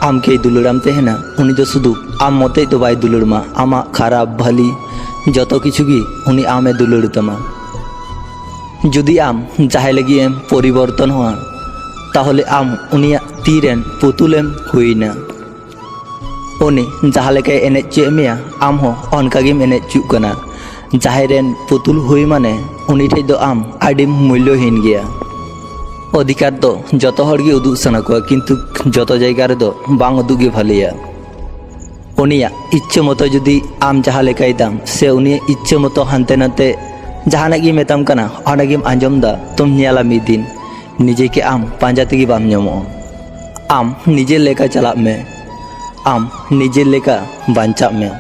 आमके दुलड़ाम तहना उनी दो शुधु आम मते तो बाय दुलड़मा आमा खराब भली जतो किछुगी उनी आमे दुलड़ तमा जुदी आम जाहे लगी एम परिवर्तन हुआ ताहले आम उनिया तीरेन पुतुलेम हुईना उनी जहाँ लेके एने चे मेया आम हो अनकागेम एने चुकना जाहेरेन पुतुल हुई माने उनी ठे दो आम आडी मूल्यहीन गया अधिकार दो जतो हड़गे उदुग सना को किंतु जतो जायगा रे दो बांग उदुगे भालिया उनिया इच्छे मतो जुदी आम जहाँ लेकाय दाम से उनिया इच्छे मतो हानते नाते जहाना गी मेताम कना अनागेम आंजम दा तुम न्याला मिद दिन निजे के आम पांजा तेगी बाम ᱧᱟᱢᱚᱜᱼᱟ आम निजे लेका चला में आम निजे लेका बांचा में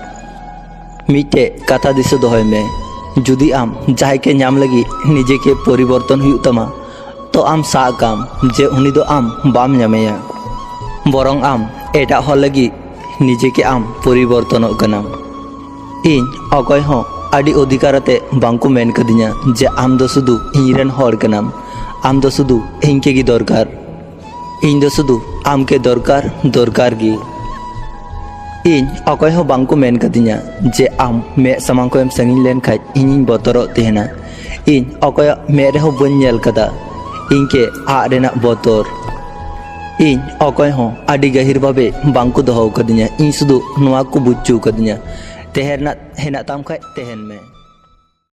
मिटे कथा दिस दोहय में जुदी आम जाहे के नाम लगी निजे के परिवर्तन हुई तमा तो आम साकाम जे उनी दो आम बाम ᱧᱟᱢᱮᱭᱟ बरং आम एटा हर लगी निजे के आम परिवर्तन कना इन अकय हो आडी अधिकारते बांको मेन कदिnya जे आम दो शुधु इरेन हर कनाम आम दो शुधु इनके गी दरकार इन दो शुधु आम के दरकार दरकार गी इन अकय हो बांको मेन कदिnya जे आम मे सामांग को एम संगिन लेन खाय इनिन बतरो तेहना इन अकय मे रे हो बन नेल कदा इनके आ रेना बतर इन अकय हो आडी गहिर भाबे बांको दोहो कदिnya इन शुधु नुआ को बुच्चू कदिnya तेहरना हेना ताम खाय तेहन में।